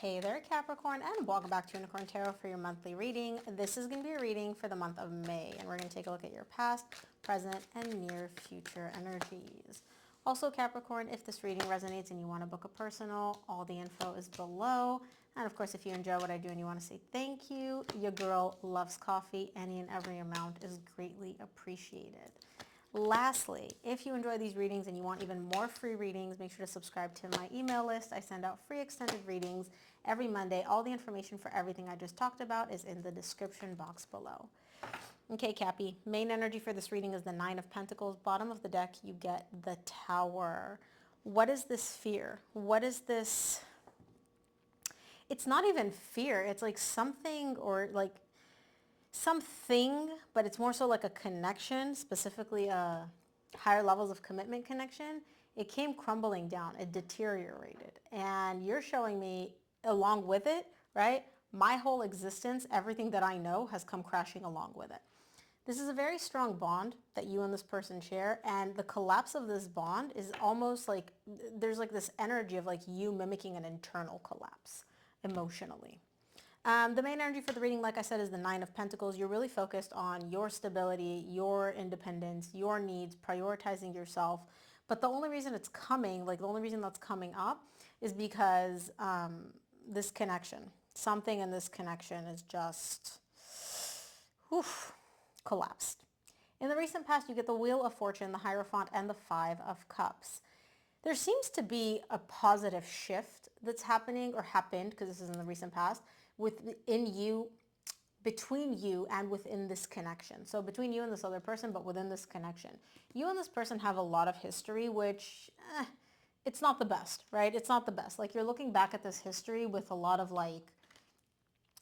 Hey there, Capricorn, and welcome back to Unicorn Tarot for your monthly reading. This is going to be a reading for the month of May, and we're going to take a look at your past, present, and near future energies. Also, Capricorn, if this reading resonates and you want to book a personal, all the info is below. And of course, if you enjoy what I do and you want to say thank you, your girl loves coffee. Any and every amount is greatly appreciated. Lastly, if you enjoy these readings and you want even more free readings, make sure to subscribe to my email list. I send out free extended readings every Monday. All the information for everything I just talked about is in the description box below. Okay, Cappy, main energy for this reading is the Nine of Pentacles. Bottom of the deck, you get the Tower. What is this fear? What is this? It's not even fear. It's like something or like something, but it's more so like a connection, specifically higher levels of commitment connection. It came crumbling down. It deteriorated. And you're showing me along with it, right? My whole existence, everything that I know has come crashing along with it. This is a very strong bond that you and this person share. And the collapse of this bond is almost like there's like this energy of like you mimicking an internal collapse emotionally. The main energy for the reading, like I said, is the Nine of Pentacles. You're really focused on your stability, your independence, your needs, prioritizing yourself. But the only reason it's coming, like the only reason that's coming up is because this connection, something in this connection is just collapsed. In the recent past, you get the Wheel of Fortune, the Hierophant, and the Five of Cups. There seems to be a positive shift that's happening or happened, because this is in the recent past, within you, between you and within this connection. So between you and this other person, but within this connection. You and this person have a lot of history, which it's not the best, right? It's not the best. Like you're looking back at this history with a lot of like,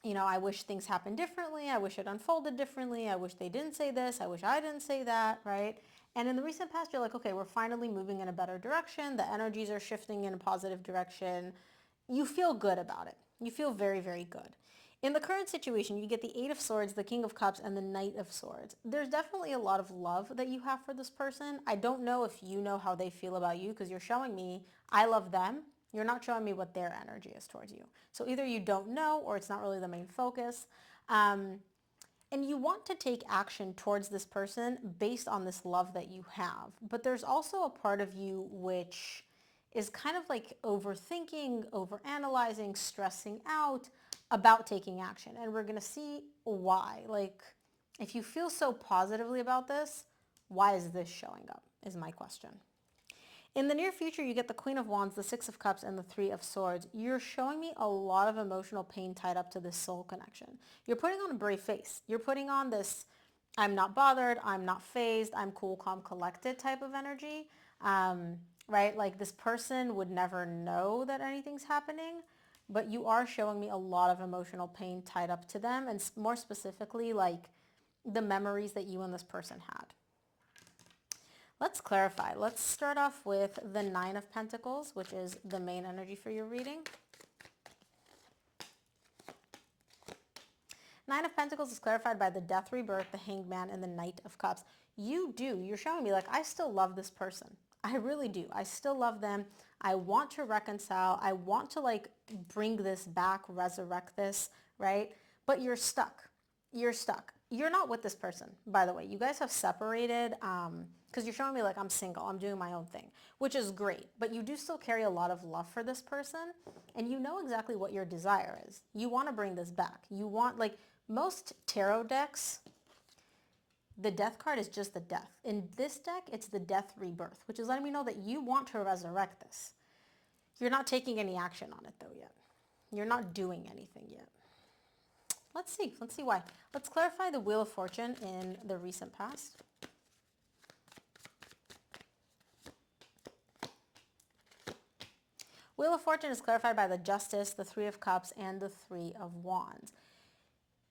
you know, I wish things happened differently. I wish it unfolded differently. I wish they didn't say this. I wish I didn't say that, right? And in the recent past, you're like, okay, we're finally moving in a better direction. The energies are shifting in a positive direction. You feel good about it. You feel very, very good. In the current situation, you get the Eight of Swords, the King of Cups, and the Knight of Swords. There's definitely a lot of love that you have for this person. I don't know if you know how they feel about you because you're showing me I love them. You're not showing me what their energy is towards you. So either you don't know or it's not really the main focus. And you want to take action towards this person based on this love that you have. But there's also a part of you which is kind of like overthinking, overanalyzing, stressing out about taking action. And we're going to see why. Like, if you feel so positively about this, why is this showing up is my question. In the near future, you get the Queen of Wands, the Six of Cups, and the Three of Swords. You're showing me a lot of emotional pain tied up to this soul connection. You're putting on a brave face. You're putting on this, I'm not bothered, I'm not fazed, I'm cool, calm, collected type of energy. Right? Like this person would never know that anything's happening, but you are showing me a lot of emotional pain tied up to them, and more specifically, like the memories that you and this person had. Let's clarify. Let's start off with the Nine of Pentacles, which is the main energy for your reading. Nine of Pentacles is clarified by the Death, Rebirth, the Hanged Man, and the Knight of Cups. You're showing me like, I still love this person. I really do. I still love them. I want to reconcile. I want to like bring this back, resurrect this, right? But you're stuck. You're stuck. You're not with this person, by the way. You guys have separated because you're showing me like I'm single. I'm doing my own thing, which is great. But you do still carry a lot of love for this person, and you know exactly what your desire is. You want to bring this back. You want, like most tarot decks, the Death card is just the death. In this deck, it's the Death, Rebirth, which is letting me know that you want to resurrect this. You're not taking any action on it though yet. You're not doing anything yet. Let's see why. Let's clarify the Wheel of Fortune in the recent past. Wheel of Fortune is clarified by the Justice, the Three of Cups, and the Three of Wands.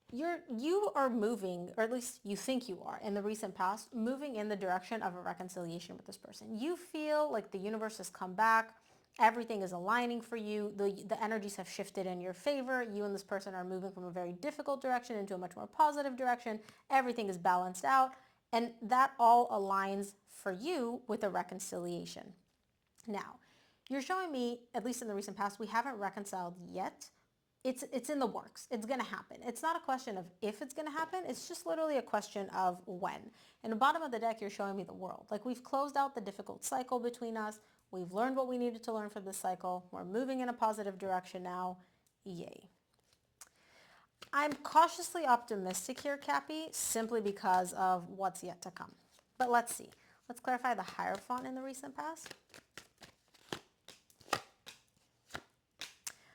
You are moving, or at least you think you are, in the recent past, moving in the direction of a reconciliation with this person. You feel like the universe has come back. Everything is aligning for you. The energies have shifted in your favor. You and this person are moving from a very difficult direction into a much more positive direction. Everything is balanced out. And that all aligns for you with a reconciliation. Now, You're showing me, at least in the recent past, we haven't reconciled yet. It's in the works. It's going to happen. It's not a question of if it's going to happen. It's just literally a question of when. In the bottom of the deck, you're showing me the world. Like we've closed out the difficult cycle between us. We've learned what we needed to learn from this cycle. We're moving in a positive direction now. Yay. I'm cautiously optimistic here, Cappy, simply because of what's yet to come. But let's see. Let's clarify the Hierophant in the recent past.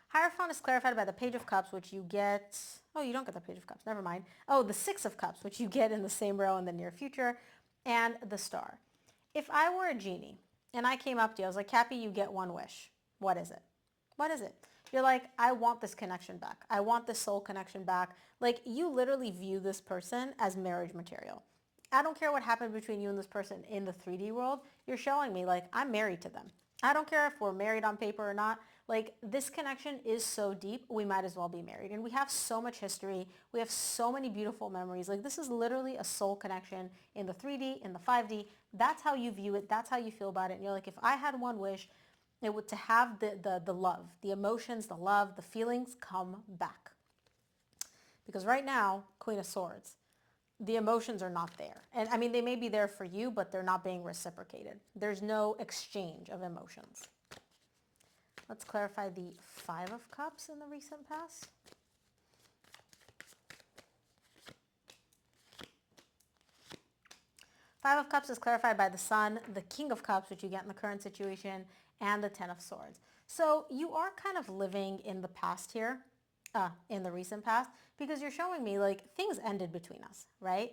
Hierophant is clarified by the Page of Cups, which you get... Oh, you don't get the Page of Cups. Never mind. Oh, the Six of Cups, which you get in the same row in the near future, and the Star. If I were a genie and I came up to you, I was like, Cappy, you get one wish. What is it? What is it? You're like, I want this connection back. I want this soul connection back. Like, you literally view this person as marriage material. I don't care what happened between you and this person in the 3D world. You're showing me, like, I'm married to them. I don't care if we're married on paper or not. Like, this connection is so deep, we might as well be married. And we have so much history. We have so many beautiful memories. Like, this is literally a soul connection in the 3D, in the 5D. That's how you view it. That's how you feel about it. And you're like, if I had one wish, it would to have the love, the emotions, the love, the feelings come back. Because right now, Queen of Swords, the emotions are not there. And I mean, they may be there for you, but they're not being reciprocated. There's no exchange of emotions. Let's clarify the Five of Cups in the recent past. Five of Cups is clarified by the Sun, the King of Cups, which you get in the current situation, and the Ten of Swords. So you are kind of living in the past here, in the recent past, because you're showing me like things ended between us, right?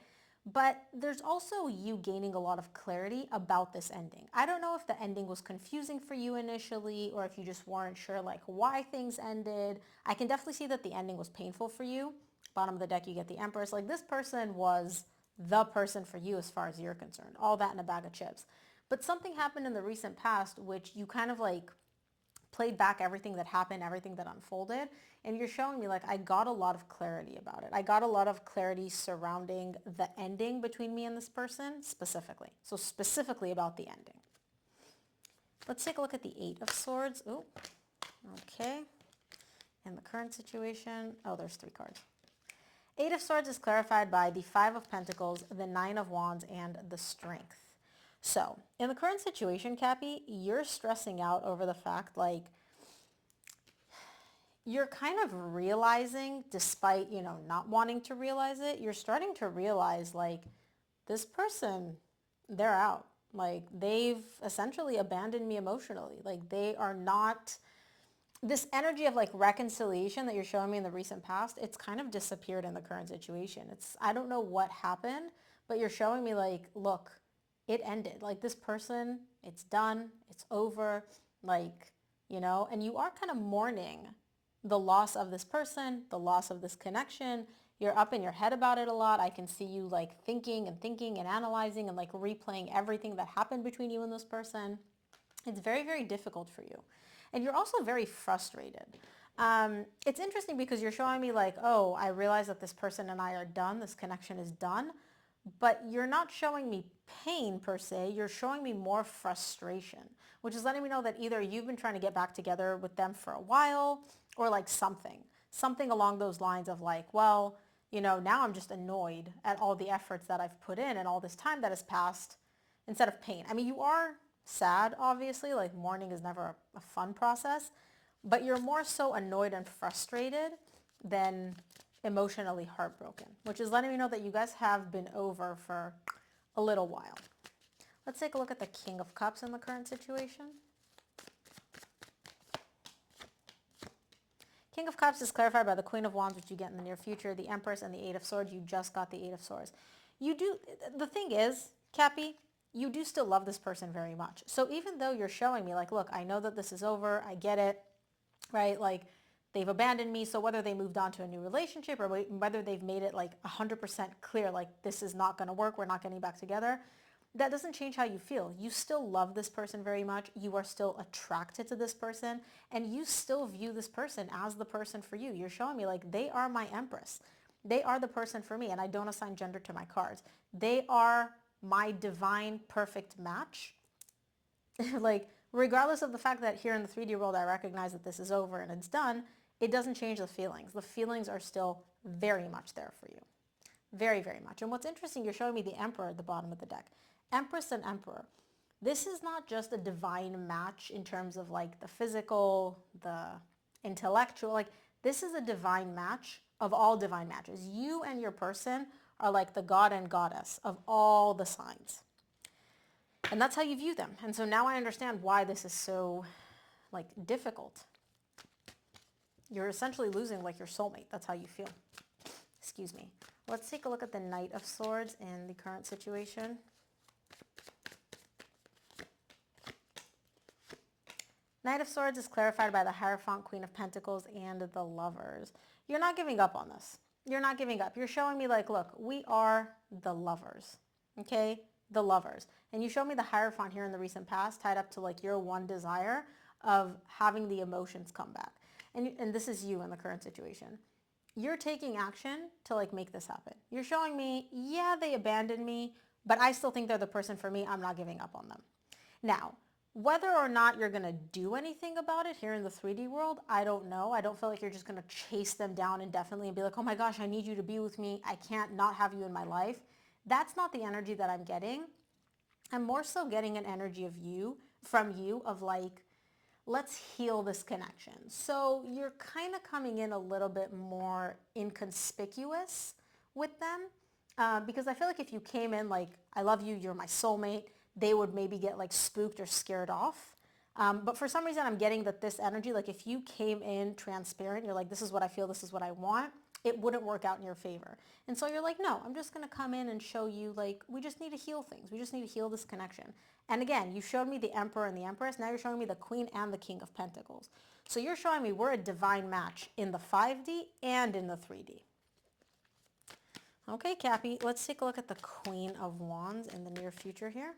But there's also you gaining a lot of clarity about this ending. I don't know if the ending was confusing for you initially or if you just weren't sure like why things ended. I can definitely see that the ending was painful for you. Bottom of the deck, you get the Empress. Like this person was the person for you as far as you're concerned. All that in a bag of chips. But something happened in the recent past which you kind of like played back everything that happened, everything that unfolded, and you're showing me like I got a lot of clarity about it. I got a lot of clarity surrounding the ending between me and this person specifically. So specifically about the ending. Let's take a look at the Eight of Swords. Ooh, okay. In the current situation, oh, there's 3 cards. Eight of Swords is clarified by the Five of Pentacles, the Nine of Wands, and the Strength. So, in the current situation, Cappy, you're stressing out over the fact, like, you're kind of realizing, despite, you know, not wanting to realize it, you're starting to realize, like, this person, they're out. Like, they've essentially abandoned me emotionally. Like, they are not... This energy of, like, reconciliation that you're showing me in the recent past, it's kind of disappeared in the current situation. I don't know what happened, but you're showing me, like, look, it ended. Like this person, it's done, it's over, like, you know, and you are kind of mourning the loss of this person, the loss of this connection. You're up in your head about it a lot. I can see you like thinking and analyzing and like replaying everything that happened between you and this person. It's very, very difficult for you. And you're also very frustrated. It's interesting because you're showing me like, oh, I realize that this person and I are done. This connection is done. But you're not showing me pain per se, you're showing me more frustration, which is letting me know that either you've been trying to get back together with them for a while or like something along those lines of like, well, you know, now I'm just annoyed at all the efforts that I've put in and all this time that has passed instead of pain. I mean, you are sad, obviously, like mourning is never a fun process, but you're more so annoyed and frustrated than emotionally heartbroken, which is letting me know that you guys have been over for a little while. Let's take a look at the King of Cups in the current situation. King of Cups is clarified by the Queen of Wands, which you get in the near future, the Empress, and the Eight of Swords. You just got the Eight of Swords. You do, the thing is, Cappy, you do still love this person very much. So even though you're showing me like, look, I know that this is over, I get it, right? Like, they've abandoned me, so whether they moved on to a new relationship or whether they've made it like 100% clear, like this is not going to work, we're not getting back together, that doesn't change how you feel. You still love this person very much. You are still attracted to this person, and you still view this person as the person for you. You're showing me like they are my Empress. They are the person for me, and I don't assign gender to my cards. They are my divine perfect match. Like Regardless of the fact that here in the 3D world I recognize that this is over and it's done, it doesn't change the feelings. The feelings are still very much there for you. Very, very much. And what's interesting, you're showing me the Emperor at the bottom of the deck. Empress and Emperor. This is not just a divine match in terms of like the physical, the intellectual. Like this is a divine match of all divine matches. You and your person are like the god and goddess of all the signs. And that's how you view them. And so now I understand why this is so like difficult. You're essentially losing like your soulmate. That's how you feel. Excuse me. Let's take a look at the Knight of Swords in the current situation. Knight of Swords is clarified by the Hierophant, Queen of Pentacles, and the Lovers. You're not giving up on this. You're not giving up. You're showing me like, look, we are the lovers, okay? The lovers. And you showed me the Hierophant here in the recent past tied up to like your one desire of having the emotions come back. And this is you in the current situation. You're taking action to like make this happen. You're showing me, yeah, they abandoned me, but I still think they're the person for me. I'm not giving up on them. Now, whether or not you're going to do anything about it here in the 3D world, I don't know. I don't feel like you're just going to chase them down indefinitely and be like, oh my gosh, I need you to be with me. I can't not have you in my life. That's not the energy that I'm getting. I'm more so getting an energy of you, from you, of like, let's heal this connection. So you're kind of coming in a little bit more inconspicuous with them because I feel like if you came in like, I love you, you're my soulmate, they would maybe get like spooked or scared off. But for some reason, I'm getting that this energy, like if you came in transparent, you're like, this is what I feel, this is what I want, it wouldn't work out in your favor. And so you're like, no, I'm just going to come in and show you like, we just need to heal things. We just need to heal this connection. And again, you showed me the Emperor and the Empress. Now you're showing me the Queen and the King of Pentacles. So you're showing me we're a divine match in the 5D and in the 3D. Okay, Cappy, let's take a look at the Queen of Wands in the near future here.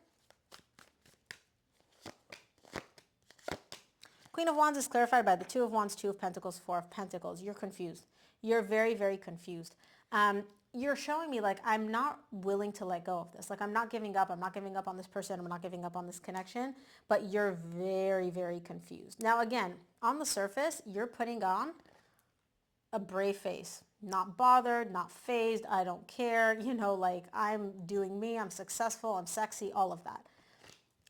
Queen of Wands is clarified by the Two of Wands, Two of Pentacles, Four of Pentacles. You're confused. You're very, very confused. You're showing me like I'm not willing to let go of this. Like I'm not giving up. I'm not giving up on this person. I'm not giving up on this connection. But you're very, very confused. Now again, on the surface, you're putting on a brave face. Not bothered, not fazed. I don't care. You know, like I'm doing me. I'm successful. I'm sexy. All of that.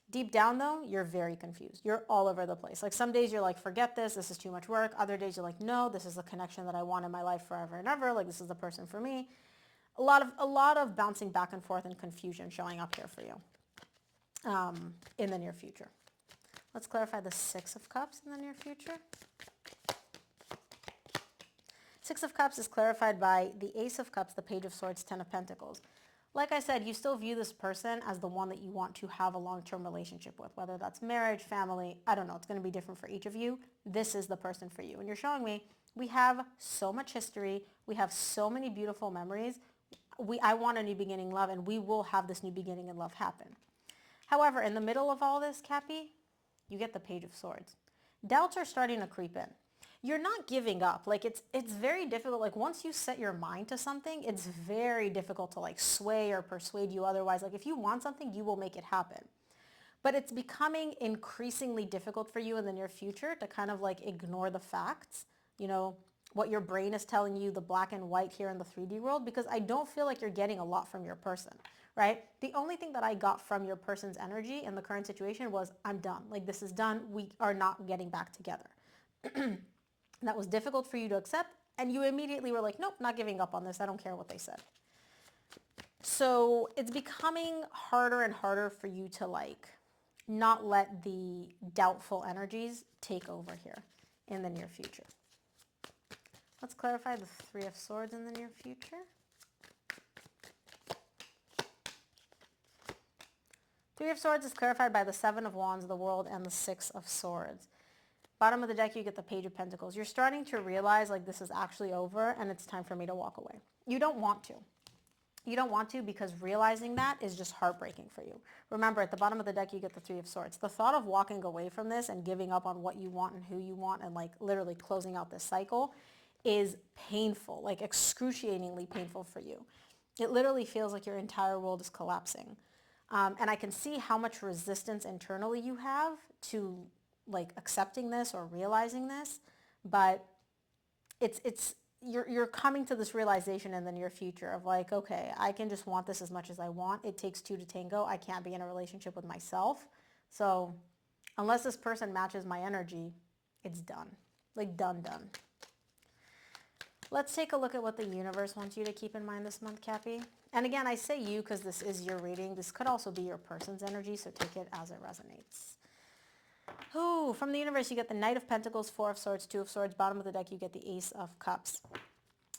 Deep down though, you're very confused. You're all over the place. Like some days you're like, forget this. This is too much work. Other days you're like, no, this is the connection that I want in my life forever and ever. Like this is the person for me. A lot of bouncing back and forth and confusion showing up here for you in the near future. Let's clarify the Six of Cups in the near future. Six of Cups is clarified by the Ace of Cups, the Page of Swords, Ten of Pentacles. Like I said, you still view this person as the one that you want to have a long-term relationship with, whether that's marriage, family, I don't know. It's going to be different for each of you. This is the person for you. And you're showing me we have so much history. We have so many beautiful memories. I want a new beginning in love, and we will have this new beginning in love happen. However, in the middle of all this, Cappy, you get the Page of Swords. Doubts are starting to creep in. You're not giving up. Like it's very difficult. Like once you set your mind to something, it's very difficult to like sway or persuade you otherwise. Like if you want something, you will make it happen. But it's becoming increasingly difficult for you in the near future to kind of like ignore the facts, you know, what your brain is telling you, the black and white here in the 3D world, because I don't feel like you're getting a lot from your person, right? The only thing that I got from your person's energy in the current situation was, I'm done. Like this is done. We are not getting back together. That was difficult for you to accept, and you immediately were like, nope, not giving up on this. I don't care what they said. So it's becoming harder and harder for you to like not let the doubtful energies take over here in the near future. Let's clarify the Three of Swords in the near future. Three of Swords is clarified by the Seven of Wands, the World, and the Six of Swords. Bottom of the deck, you get the Page of Pentacles. You're starting to realize like this is actually over and it's time for me to walk away. You don't want to. You don't want to because realizing that is just heartbreaking for you. Remember, at the bottom of the deck, you get the Three of Swords. The thought of walking away from this and giving up on what you want and who you want and like literally closing out this cycle is painful, like excruciatingly painful for you. It literally feels like your entire world is collapsing. And I can see how much resistance internally you have to like accepting this or realizing this, but you're coming to this realization in the near future of like, okay, I can just want this as much as I want. It takes two to tango. I can't be in a relationship with myself. So unless this person matches my energy, it's done. Like done. Let's take a look at what the universe wants you to keep in mind this month, Cappy. And again, I say you because this is your reading. This could also be your person's energy, so take it as it resonates. Ooh, from the universe, you get the Knight of Pentacles, Four of Swords, Two of Swords. Bottom of the deck, you get the Ace of Cups.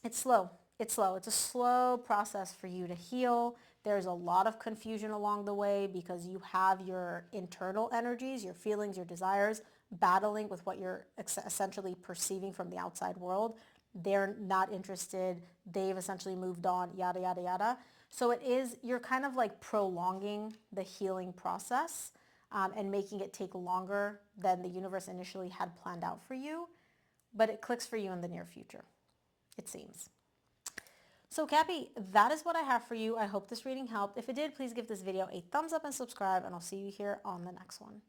It's slow. It's slow. It's a slow process for you to heal. There's a lot of confusion along the way because you have your internal energies, your feelings, your desires, battling with what you're essentially perceiving from the outside world. They're not interested. They've essentially moved on, yada, yada, yada. So you're kind of like prolonging the healing process and making it take longer than the universe initially had planned out for you. But it clicks for you in the near future, it seems. So Cappy, that is what I have for you. I hope this reading helped. If it did, please give this video a thumbs up and subscribe, and I'll see you here on the next one.